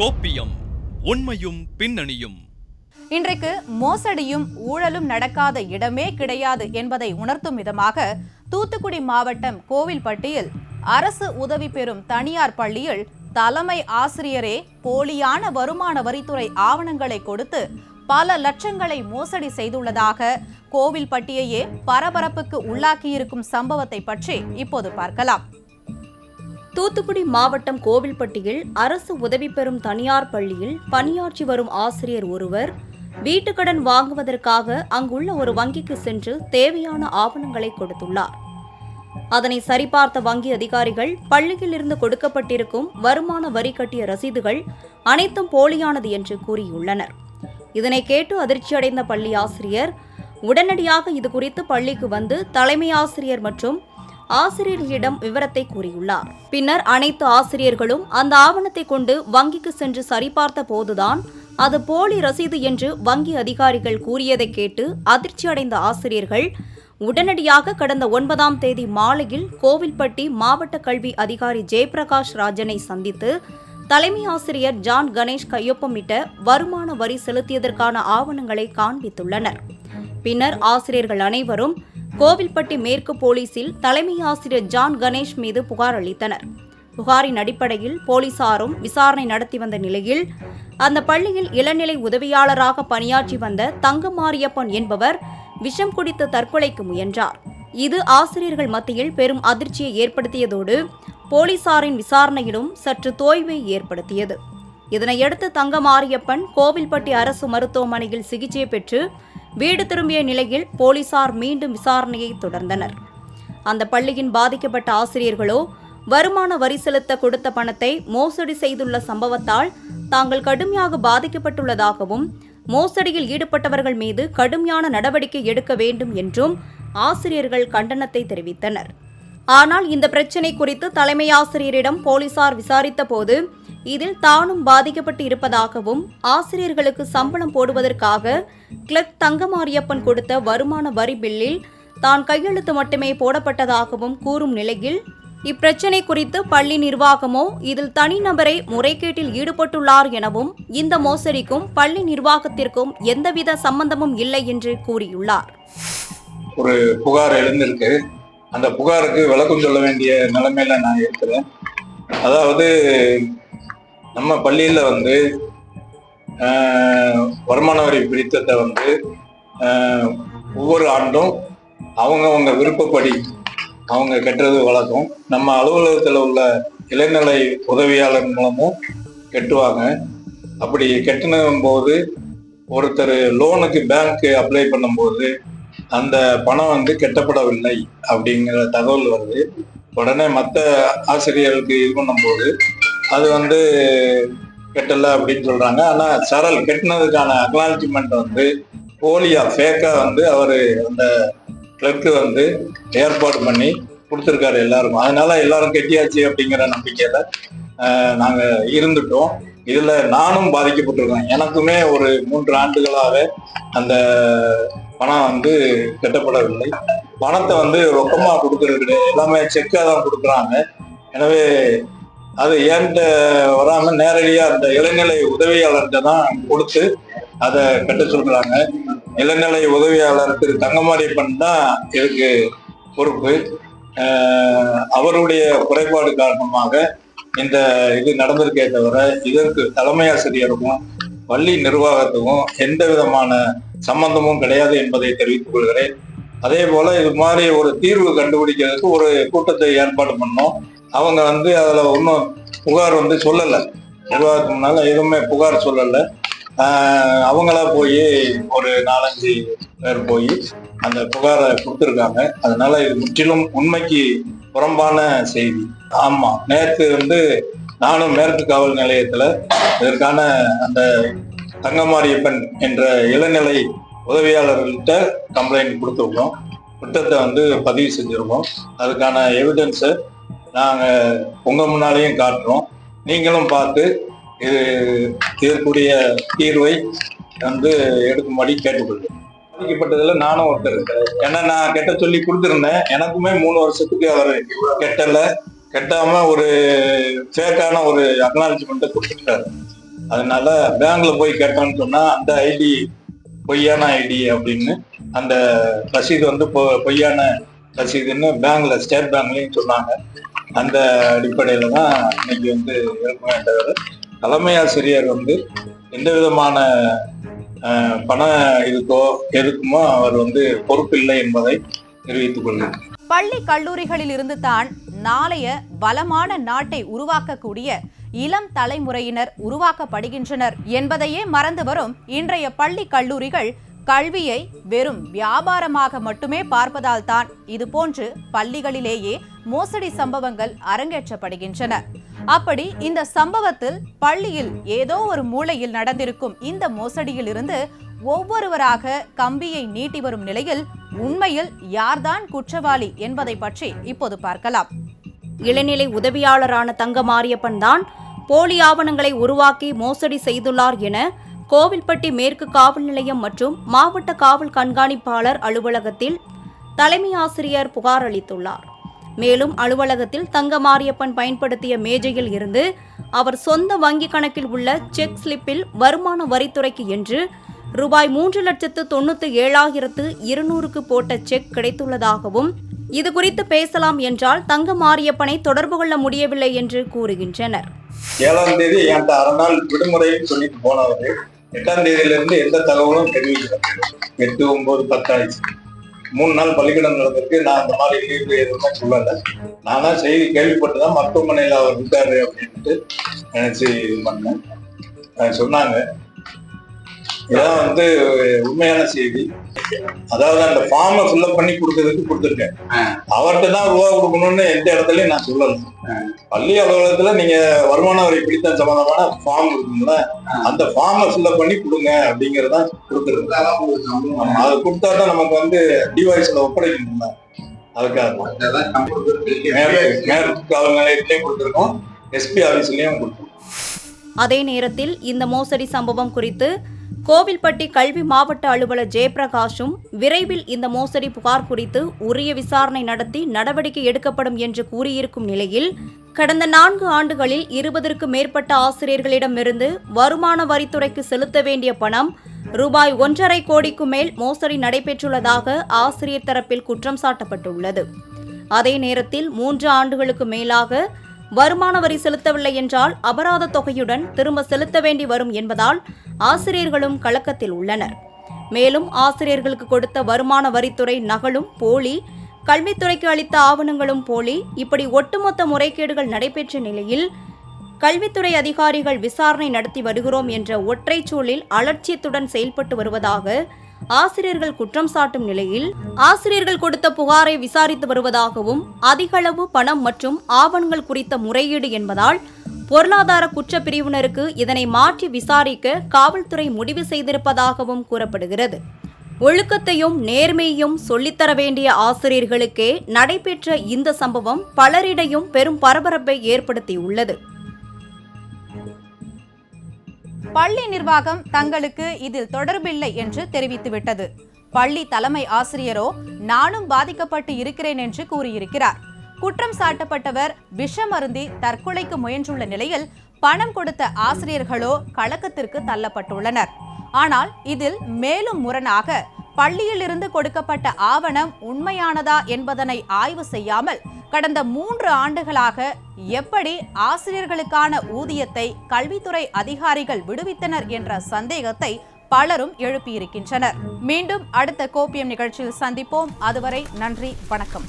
கோப்பியம் உண்மையும் பின்னணியும். இன்றைக்கு மோசடியும் ஊழலும் நடக்காத இடமே கிடையாது என்பதை உணர்த்தும் விதமாக தூத்துக்குடி மாவட்டம் கோவில்பட்டியில் அரசு உதவி பெறும் தனியார் பள்ளியில் தலைமை ஆசிரியரே போலியான வருமான வரித்துறை ஆவணங்களை கொடுத்து பல லட்சங்களை மோசடி செய்துள்ளதாக கோவில்பட்டியையே பரபரப்புக்கு உள்ளாக்கியிருக்கும் சம்பவத்தை பற்றி இப்போது பார்க்கலாம். தூத்துக்குடி மாவட்டம் கோவில்பட்டியில் அரசு உதவி பெறும் தனியார் பள்ளியில் பணியாற்றி வரும் ஆசிரியர் ஒருவர் வீட்டுக்கடன் வாங்குவதற்காக அங்குள்ள ஒரு வங்கிக்கு சென்று தேவையான ஆவணங்களை கொடுத்துள்ளார். அதனை சரிபார்த்த வங்கி அதிகாரிகள் பள்ளியில் இருந்து கொடுக்கப்பட்டிருக்கும் வருமான வரி கட்டிய ரசீதுகள் அனைத்தும் போலியானது என்று கூறியுள்ளனர். இதனை கேட்டு அதிர்ச்சியடைந்த பள்ளி ஆசிரியர் உடனடியாக இதுகுறித்து பள்ளிக்கு வந்து தலைமை ஆசிரியர் மற்றும் ஆசிரியர்களிடம் விவரத்தை கூறியுள்ளார். பின்னர் அனைத்து ஆசிரியர்களும் அந்த ஆவணத்தை கொண்டு வங்கிக்கு சென்று சரிபார்த்த போதுதான் அது போலி ரசீது என்று வங்கி அதிகாரிகள் கூறியதை கேட்டு அதிர்ச்சியடைந்த ஆசிரியர்கள் உடனடியாக கடந்த 9ஆம் தேதி மாலையில் கோவில்பட்டி மாவட்ட கல்வி அதிகாரி ஜெயபிரகாஷ் ராஜனை சந்தித்து தலைமை ஆசிரியர் ஜான் கணேஷ் கையொப்பமிட்ட வருமான வரி செலுத்தியதற்கான ஆவணங்களை காண்பித்துள்ளனர். பின்னர் ஆசிரியர்கள் அனைவரும் கோவில்பட்டி மேற்கு போலீசில் தலைமை ஆசிரியர் ஜான் கணேஷ் மீது புகார் அளித்தனர். புகாரின் அடிப்படையில் போலீசாரும் விசாரணை நடத்தி வந்த நிலையில் அந்த பள்ளியில் இளநிலை உதவியாளராக பணியாற்றி வந்த தங்கமாரியப்பன் என்பவர் விஷம் குடித்து தற்கொலைக்கு முயன்றார். இது ஆசிரியர்கள் மத்தியில் பெரும் அதிர்ச்சியை ஏற்படுத்தியதோடு போலீசாரின் விசாரணையிலும் சற்று தோய்வை ஏற்படுத்தியது. இதனையடுத்து தங்கமாரியப்பன் கோவில்பட்டி அரசு மருத்துவமனையில் சிகிச்சை பெற்று வீடு திரும்பிய நிலையில் போலீசார் மீண்டும் விசாரணையை தொடர்ந்தனர். அந்த பள்ளியின் பாதிக்கப்பட்ட ஆசிரியர்களோ வருமான வரி செலுத்த கொடுத்த பணத்தை மோசடி செய்துள்ள சம்பவத்தால் தாங்கள் கடுமையாக பாதிக்கப்பட்டுள்ளதாகவும் மோசடியில் ஈடுபட்டவர்கள் மீது கடுமையான நடவடிக்கை எடுக்க வேண்டும் என்றும் ஆசிரியர்கள் கண்டனத்தை தெரிவித்தனர். ஆனால் இந்த பிரச்சினை குறித்து தலைமை ஆசிரியரிடம் போலீசார் விசாரித்த போது இதில் தானும் பாதிக்கப்பட்டு இருப்பதாகவும் ஆசிரியர்களுக்கு சம்பளம் போடுவதற்காக கிளர்க் தங்கமாரியப்பன் கொடுத்த வருமான வரி பில்லில் தான் கையெழுத்து மட்டுமே போடப்பட்டதாகவும் கூறும் நிலையில் இப்பிரச்சினை குறித்து பள்ளி நிர்வாகமோ இதில் தனிநபரை முறைகேட்டில் ஈடுபட்டுள்ளார் எனவும் இந்த மோசடிக்கும் பள்ளி நிர்வாகத்திற்கும் எந்தவித சம்பந்தமும் இல்லை என்று கூறியுள்ளார். ஒரு புகார் எழுந்திருக்கு. அந்த புகாருக்கு விளக்கம் சொல்ல வேண்டிய நிலைமையில நான் இருக்கிறேன். அதாவது நம்ம பள்ளியில வருமான வரி பிடித்தத்தை ஒவ்வொரு ஆண்டும் அவங்கவுங்க விருப்பப்படி அவங்க கட்டுறது வழக்கம். நம்ம அலுவலகத்தில் உள்ள இளநிலை உதவியாளர் மூலமும் கட்டுவாங்க. அப்படி கட்டினும் போது ஒருத்தர் லோனுக்கு பேங்க் அப்ளை பண்ணும்போது அந்த பணம் கட்டப்படவில்லை அப்படிங்கிற தகவல் வருது. உடனே மற்ற ஆசிரியர்களுக்கு இது பண்ணும்போது அது கட்டலை அப்படின்னு சொல்றாங்க. ஆனா சரல் கட்டினதுக்கான அக்னாலஜ்மெண்ட் போலியா ஃபேக்கா அவர் அந்த கிளர்க்கு ஏற்பாடு பண்ணி கொடுத்துருக்காரு எல்லாருக்கும். அதனால எல்லாரும் கெட்டியாச்சு அப்படிங்கிற நம்பிக்கையில நாங்க இருந்துட்டோம். இதுல நானும் பாதிக்கப்பட்டிருக்கேன். எனக்குமே ஒரு 3 ஆண்டுகளாக அந்த பணம் கட்டப்படவில்லை. பணத்தை ரொக்கமா கொடுக்கறது கிடையாது, எல்லாமே செக்கா தான் கொடுக்குறாங்க. எனவே அது ஏன்ட்ட வராம நேரடியா அந்த இளநிலை உதவியாளர்கிட்ட தான் கொடுத்து அதை கட்ட சொல்றாங்க. இளநிலை உதவியாளர் திரு தங்கமாரியப்பன் தான் இதுக்கு பொறுப்பு. அவருடைய குறைபாடு காரணமாக இந்த இது நடந்திருக்கே தவிர இதற்கு தலைமை ஆசிரியருக்கும் பள்ளி நிர்வாகத்துக்கும் எந்த விதமான சம்பந்தமும் கிடையாது என்பதை தெரிவித்துக் கொள்கிறேன். அதே போல இது மாதிரி ஒரு தீர்வு கண்டுபிடிக்கிறதுக்கு ஒரு கூட்டத்தை ஏற்பாடு பண்ணோம். அவங்க அதுல ஒன்றும் புகார் சொல்லலை. நிர்வாகத்துக்கு முன்னால எதுவுமே புகார் சொல்லலை. அவங்களா போய் ஒரு 4-5 பேர் போய் அந்த புகாரை கொடுத்துருக்காங்க. அதனால இது முற்றிலும் உண்மைக்கு புறம்பான செய்தி. ஆமா, நேற்று நானும் மேற்கு காவல் நிலையத்துல இதற்கான அந்த தங்கமாரியப்பன் என்ற இளநிலை உதவியாளர்கள்ட்ட கம்ப்ளைண்ட் கொடுத்துருக்கோம். குற்றத்தை பதிவு செஞ்சிருக்கோம். அதுக்கான எவிடன்ஸை நாங்கள் உங்க முன்னாலேயும் காட்டுறோம். நீங்களும் பார்த்து இதற்குரிய தீர்வை எடுக்கும்படி கேட்டுக்கொள்கிறேன். பாதிக்கப்பட்டதுல நானும் ஒருத்தர் இருக்கிறேன். ஏன்னா நான் கெட்ட சொல்லி கொடுத்துருந்தேன். எனக்குமே 3 வருஷத்துக்கு அவர் கெட்டல, கட்டாம ஒரு ஃபேக்கான ஒரு அக்னாலஜ்மெண்ட்டை கொடுத்துட்டாரு. அதனால பேங்க்ல போய் கேட்டோம்னு சொன்னா அந்த ஐடி பொய்யான ஐடி அப்படின்னு அந்த ரசீது வந்து பொய்யான ரசீதுன்னு பேங்க்ல ஸ்டேட் பேங்க்லயும் சொன்னாங்க. அந்த அடிப்படையில தான் இன்னைக்கு வந்து இருக்குமே தவிர தலைமை ஆசிரியர் வந்து எந்த விதமான பண இதுக்கோ எதுக்குமோ அவர் வந்து பொறுப்பில்லை என்பதை தெரிவித்துக் கொள்கிறேன். பள்ளி கல்லூரிகளில் இருந்து தான் நாளைய பலமான நாட்டை உருவாக்கக்கூடிய இளம் தலைமுறையினர் உருவாக்கப்படுகின்றனர் என்பதையே மறந்து வரும் இன்றைய பள்ளி கல்லூரிகள் கல்வியை வெறும் வியாபாரமாக மட்டுமே பார்ப்பதால் தான் இதுபோன்று பள்ளிகளிலேயே மோசடி சம்பவங்கள் அரங்கேற்றப்படுகின்றன. அப்படி இந்த சம்பவத்தில் பள்ளியில் ஏதோ ஒரு மூலையில் நடந்திருக்கும் இந்த மோசடியில் இருந்து ஒவ்வொருவராக கம்பியை நீட்டி வரும் நிலையில் உண்மையில் யார்தான் குற்றவாளி என்பதை பற்றி இப்போது பார்க்கலாம். இளநிலை உதவியாளரான தங்கமாரியப்பன் தான் போலி ஆவணங்களை உருவாக்கி மோசடி செய்துள்ளார் என கோவில்பட்டி மேற்கு காவல் நிலையம் மற்றும் மாவட்ட காவல் கண்காணிப்பாளர் அலுவலகத்தில் தலைமை ஆசிரியர் புகார் அளித்துள்ளார். மேலும் அலுவலகத்தில் தங்கமாரியப்பன் பயன்படுத்திய மேஜையில் இருந்து அவர் சொந்த வங்கிக் கணக்கில் உள்ள செக் ஸ்லிப்பில் வருமான வரித்துறைக்கு என்று ரூபாய் 3,97,200 போட்ட செக் கிடைத்துள்ளதாகவும் இதுகுறித்து பேசலாம் என்றால் தங்கமாரியப்பனை தொடர்பு கொள்ள முடியவில்லை என்று கூறுகின்றனர். 7ஆம் தேதி என்கிட்ட அரை நாள் விடுமுறை சொல்லிட்டு போனவர் 8ஆம் தேதியிலிருந்து எந்த தகவலும் தெரிவிக்கிறார். 8, 9, 10 ஆயிடுச்சு. 3 நாள் பள்ளிக்கூடம் நடந்திருக்கு. நான் அந்த மாதிரி லீவு எதுவுமே சொல்லலை. நானா செய்தி கேள்விப்பட்டுதான் மருத்துவமனையில் அவர் இருக்காரு அப்படின்ட்டு நினைச்சு இது பண்ணேன். சொன்னாங்க. இதான் வந்து உண்மையான செய்தி. அதாவது அந்த ஃபார்மை ஃபில்அப் பண்ணி கொடுக்கறதுக்கு கொடுத்துருக்கேன். அவர்கிட்ட தான் ரூபா கொடுக்கணும்னு எந்த இடத்துலயும் நான் சொல்லலை. பள்ளி அலுவலகத்துல நீங்க வருமான வரி பிடித்தம் சம்பந்தமான ஃபார்ம் இருக்குங்களா, அந்த ஃபார்மை ஃபில்அப் பண்ணி கொடுங்க அப்படிங்கறதான் கொடுத்துருக்கு. அது கொடுத்தா தான் நமக்கு வந்து டிவைஸ்ல ஒப்படைக்கணும்ல, அதுக்காக மேற்கு காவல் நிலையத்திலையும் கொடுத்துருக்கோம், எஸ்பி ஆபீஸ்லயும் கொடுத்துருக்கோம். அதே நேரத்தில் இந்த மோசடி சம்பவம் குறித்து கோவில்பட்டி கல்வி மாவட்ட அலுவலர் ஜெயபிரகாஷும் விரைவில் இந்த மோசடி புகார் குறித்து உரிய விசாரணை நடத்தி நடவடிக்கை எடுக்கப்படும் என்று கூறியிருக்கும் நிலையில் கடந்த 4 ஆண்டுகளில் 20க்கும் மேற்பட்ட ஆசிரியர்களிடமிருந்து வருமான வரித்துறைக்கு செலுத்த வேண்டிய பணம் ரூபாய் 1.5 கோடிக்கு மேல் மோசடி நடைபெற்றுள்ளதாக ஆசிரியர் தரப்பில் குற்றம் சாட்டப்பட்டுள்ளது. அதே நேரத்தில் 3 ஆண்டுகளுக்கு மேலாக வருமான வரி செலுத்தவில்லை என்றால் அபராத தொகையுடன் திரும்ப செலுத்த வேண்டி வரும் என்பதால் ஆசிரியர்களும் கலக்கத்தில் உள்ளனர். மேலும் ஆசிரியர்களுக்கு கொடுத்த வருமான வரித்துறை நகலும் போலி, கல்வித்துறைக்கு அளித்த ஆவணங்களும் போலி, இப்படி ஒட்டுமொத்த முறைகேடுகள் நடைபெற்ற நிலையில் கல்வித்துறை அதிகாரிகள் விசாரணை நடத்தி வருகிறோம் என்ற ஒற்றைச் சொல்லில் அலட்சியத்துடன் செயல்பட்டு வருவதாக ஆசிரியர்கள் குற்றம் சாட்டும் நிலையில் ஆசிரியர்கள் கொடுத்த புகாரை விசாரித்து வருவதாகவும் அதிகளவு பணம் மற்றும் ஆவணங்கள் குறித்த முறையீடு என்பதால் பொருளாதார குற்றப்பிரிவினருக்கு இதனை மாற்றி விசாரிக்க காவல்துறை முடிவு செய்திருப்பதாகவும் கூறப்படுகிறது. ஒழுக்கத்தையும் நேர்மையையும் சொல்லித்தர வேண்டிய ஆசிரியர்களுக்கே நடைபெற்ற இந்த சம்பவம் பலரிடையும் பெரும் பரபரப்பை ஏற்படுத்தியுள்ளது. பள்ளி நிர்வாகம் தங்களுக்கு இதில் தொடர்பில்லை என்று தெரிவித்துவிட்டது. பள்ளி தலைமை ஆசிரியரோ நானும் பாதிக்கப்பட்டு இருக்கிறேன் என்று கூறியிருக்கிறார். குற்றம் சாட்டப்பட்டவர் விஷம் அருந்தி தற்கொலைக்கு முயன்றுள்ள நிலையில் பணம் கொடுத்த ஆசிரியர்களோ கலக்கத்திற்கு தள்ளப்பட்டுள்ளனர். ஆனால் இதில் மேலும் முரணாக பள்ளியிலிருந்து கொடுக்கப்பட்ட ஆவணம் உண்மையானதா என்பதனை ஆய்வு செய்யாமல் கடந்த 3 ஆண்டுகளாக எப்படி ஆசிரியர்களுக்கான ஊதியத்தை கல்வித்துறை அதிகாரிகள் விடுவித்தனர் என்ற சந்தேகத்தை பலரும் எழுப்பியிருக்கின்றனர். மீண்டும் அடுத்த கோபியம் நிகழ்ச்சியில் சந்திப்போம். அதுவரை நன்றி, வணக்கம்.